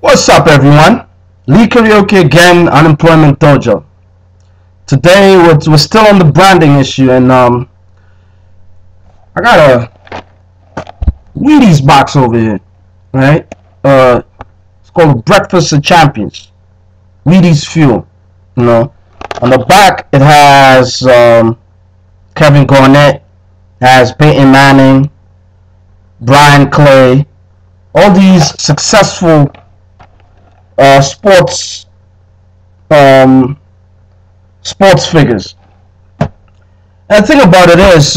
What's up, everyone? Lee Karaoke again, Unemployment Dojo. Today we're still on the branding issue, and I got a Wheaties box over here, right? It's called Breakfast of Champions, Wheaties Fuel. You know, on the back it has Kevin Garnett, has Peyton Manning, Brian Clay, all these successful sports figures. And the thing about it is,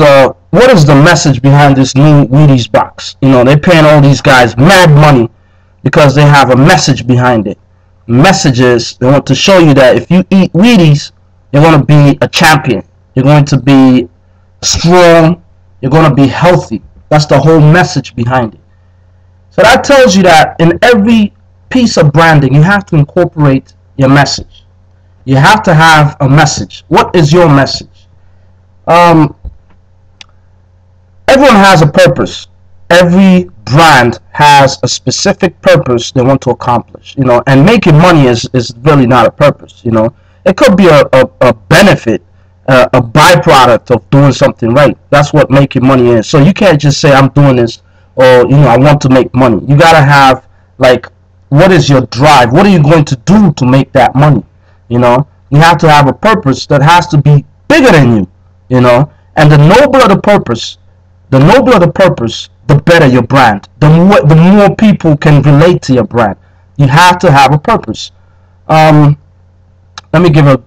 what is the message behind this new Wheaties box? You know, they're paying all these guys mad money because they have a message behind it. The message is they want to show you that if you eat Wheaties, you're going to be a champion. You're going to be strong. You're going to be healthy. That's the whole message behind it. So that tells you that in every piece of branding, you have to incorporate your message. You have to have a message. What is your message? Everyone has a purpose. Every brand has a specific purpose they want to accomplish. You know, and making money is really not a purpose. You know, it could be a benefit, a byproduct of doing something right. That's what making money is. So you can't just say I'm doing this, or you know, I want to make money. You gotta have, like, what is your drive? What are you going to do to make that money? You know, you have to have a purpose that has to be bigger than you. You know, and the nobler the purpose, the better your brand. The more people can relate to your brand. You have to have a purpose. Let me give a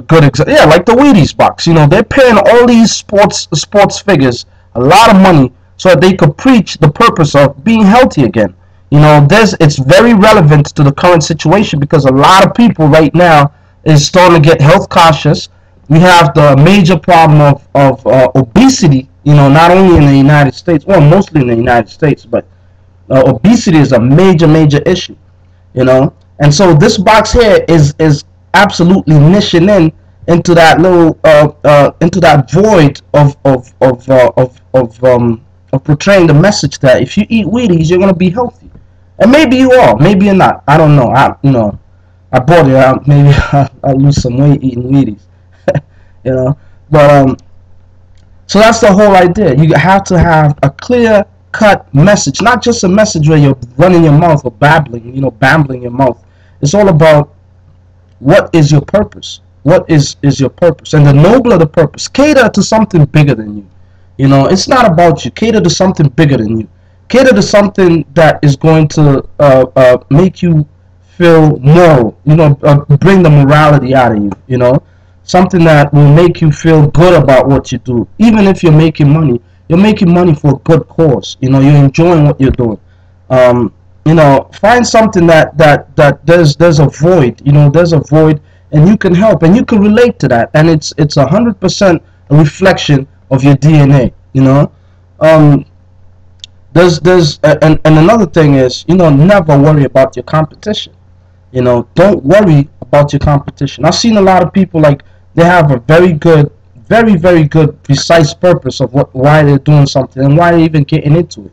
good example. Yeah, like the Wheaties box. You know, they're paying all these sports figures a lot of money so that they could preach the purpose of being healthy again. You know, it's very relevant to the current situation because a lot of people right now is starting to get health conscious. We have the major problem of obesity, you know, not only in the United States, well, mostly in the United States, but obesity is a major issue, you know. And so this box here is absolutely niching into that little into that void of portraying the message that if you eat Wheaties, you're gonna be healthy. And maybe you are, maybe you're not. I don't know. I bought it. Maybe I'll lose some weight eating Wheaties. You know, but so that's the whole idea. You have to have a clear-cut message, not just a message where you're running your mouth or babbling, you know, bambling your mouth. It's all about what is your purpose. What is your purpose? And the nobler the purpose, cater to something bigger than you. You know, it's not about you. Cater to something bigger than you. Cater to something that is going to make you feel moral, you know, bring the morality out of you, you know, something that will make you feel good about what you do. Even if you're making money for a good cause, you know, you're enjoying what you're doing. You know, find something that there's a void, you know, there's a void, and you can help, and you can relate to that, and it's 100% a reflection of your DNA, you know. And another thing is, you know, never worry about your competition. You know, don't worry about your competition. I've seen a lot of people, like, they have a very good, very good, precise purpose of why they're doing something and why they're even getting into it.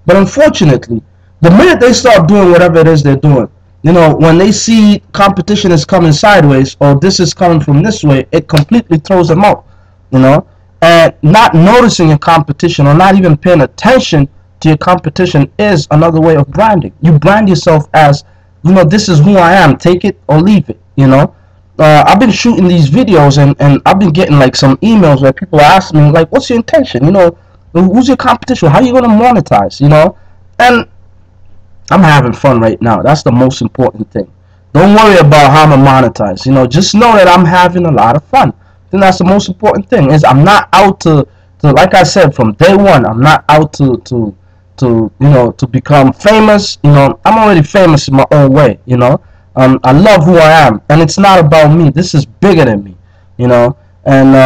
But unfortunately, the minute they start doing whatever it is they're doing, you know, when they see competition is coming sideways or this is coming from this way, it completely throws them out, you know. And not noticing your competition or not even paying attention to your competition is another way of branding. You brand yourself as, you know, this is who I am, take it or leave it, you know. I've been shooting these videos and I've been getting like some emails where people are asking me, like, what's your intention, you know, who's your competition, how are you going to monetize, you know. And I'm having fun right now. That's the most important thing. Don't worry about how I'm going to monetize, you know, just know that I'm having a lot of fun. I think that's the most important thing, is I'm not out to like I said from day one, I'm not out to you know, to become famous. You know, I'm already famous in my own way, you know. I love who I am, and it's not about me. This is bigger than me, you know. And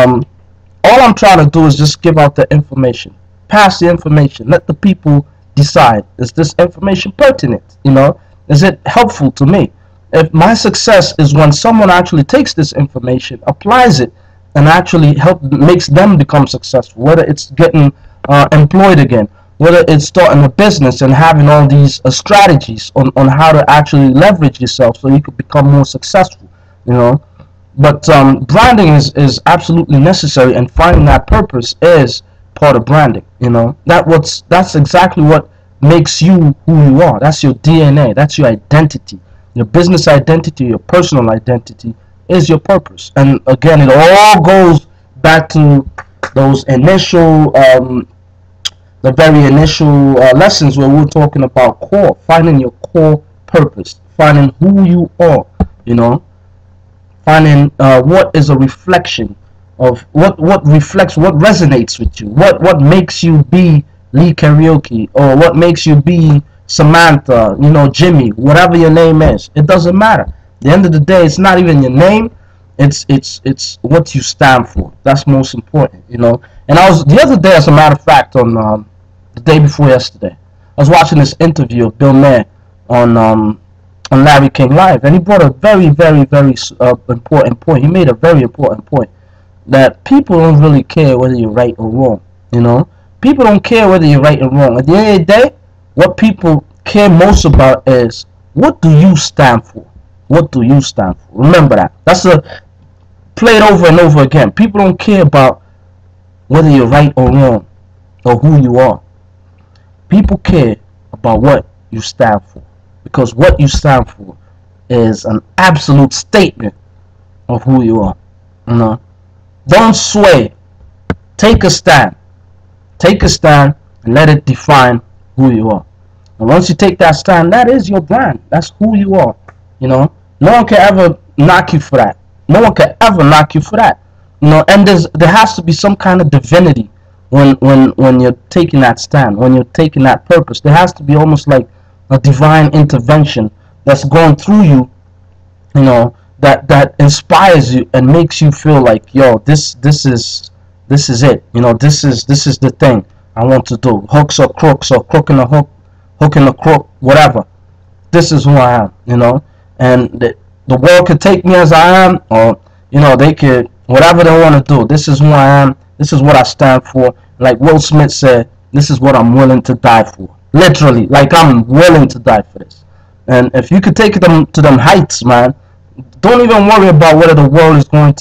all I'm trying to do is just give out the information, pass the information, let the people decide, is this information pertinent, you know, is it helpful to me? If my success is when someone actually takes this information, applies it, and actually makes them become successful, whether it's getting employed again, whether it's starting a business and having all these strategies on how to actually leverage yourself so you could become more successful, you know. But branding is absolutely necessary, and finding that purpose is part of branding, you know. That's exactly what makes you who you are. That's your DNA. That's your identity. Your business identity, your personal identity is your purpose. And again, it all goes back to those initial, the very initial lessons where we're talking about core, finding your core purpose, finding who you are, you know, finding what is a reflection of what reflects, what resonates with you, what makes you be Lee Karaoke, or what makes you be Samantha, you know, Jimmy, whatever your name is. It doesn't matter. At the end of the day, it's not even your name. It's what you stand for. That's most important, you know. And I was the other day, as a matter of fact, on the day before yesterday, I was watching this interview of Bill Maher on Larry King Live, and he brought a very important point. He made a very important point that people don't really care whether you're right or wrong. You know, people don't care whether you're right or wrong. At the end of the day, what people care most about is, what do you stand for? What do you stand for? Remember that. That's a play it over and over again. People don't care about whether you're right or wrong or who you are. People care about what you stand for, because what you stand for is an absolute statement of who you are. You know, don't sway. Take a stand. Take a stand and let it define who you are. And once you take that stand, that is your brand. That's who you are. You know, no one can ever knock you for that. No one can ever knock you for that. You know, and there has to be some kind of divinity when you're taking that stand, when you're taking that purpose. There has to be almost like a divine intervention that's going through you, you know, that inspires you and makes you feel like, yo, this is it. You know, this is the thing I want to do. Hooks or crooks, or crook in the hook, hook in the crook, whatever. This is who I am, you know. And the world could take me as I am, or, you know, they could, whatever they want to do. This is who I am. This is what I stand for. Like Will Smith said, this is what I'm willing to die for. Literally, like, I'm willing to die for this. And if you could take them to them heights, man, don't even worry about whether the world is going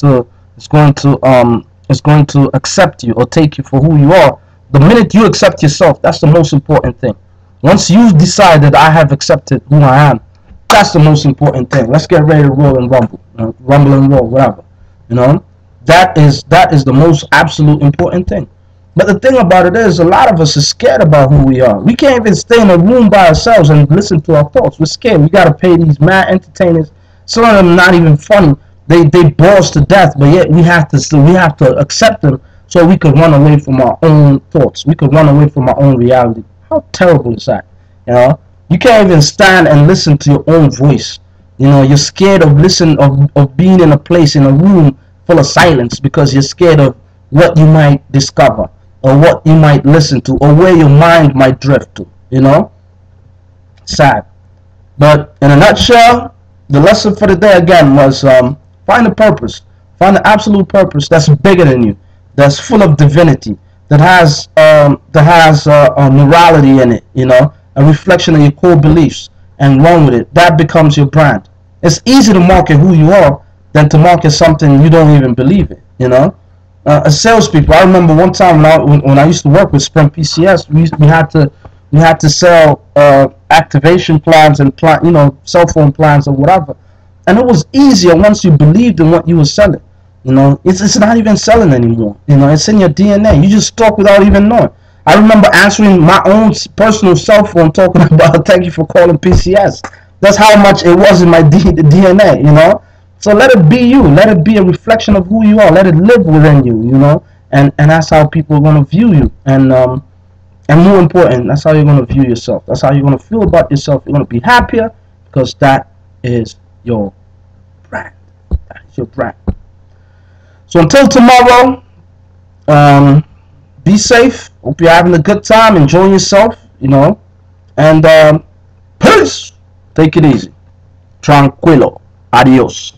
to accept you or take you for who you are. The minute you accept yourself, that's the most important thing. Once you decide that I have accepted who I am, that's the most important thing. Let's get ready to roll and rumble, rumble and roll, whatever. You know, that is the most absolute important thing. But the thing about it is, a lot of us are scared about who we are. We can't even stay in a room by ourselves and listen to our thoughts. We're scared. We gotta pay these mad entertainers. Some of them not even funny. They bore us to death, but yet we have to accept them so we can run away from our own thoughts. We can run away from our own reality. How terrible is that? You know, you can't even stand and listen to your own voice. You know, you're scared of being in a place, in a room full of silence, because you're scared of what you might discover, or what you might listen to, or where your mind might drift to, you know? Sad. But in a nutshell, the lesson for the day again was, find a purpose. Find an absolute purpose that's bigger than you, that's full of divinity, that has a morality in it, you know, a reflection of your core beliefs, and run with it. That becomes your brand. It's easy to market who you are than to market something you don't even believe in, you know? As salespeople, I remember one time when I used to work with Sprint PCS, we had to sell activation plans and you know, cell phone plans or whatever, and it was easier once you believed in what you were selling. You know, it's not even selling anymore. You know, it's in your DNA. You just talk without even knowing. I remember answering my own personal cell phone, talking about, thank you for calling PCS. That's how much it was in my DNA. You know. So let it be you. Let it be a reflection of who you are. Let it live within you, you know. And that's how people are going to view you. And more important, that's how you're going to view yourself. That's how you're going to feel about yourself. You're going to be happier, because that is your brand. That is your brand. So until tomorrow, be safe. Hope you're having a good time, enjoying yourself, you know. And peace. Take it easy. Tranquilo. Adios.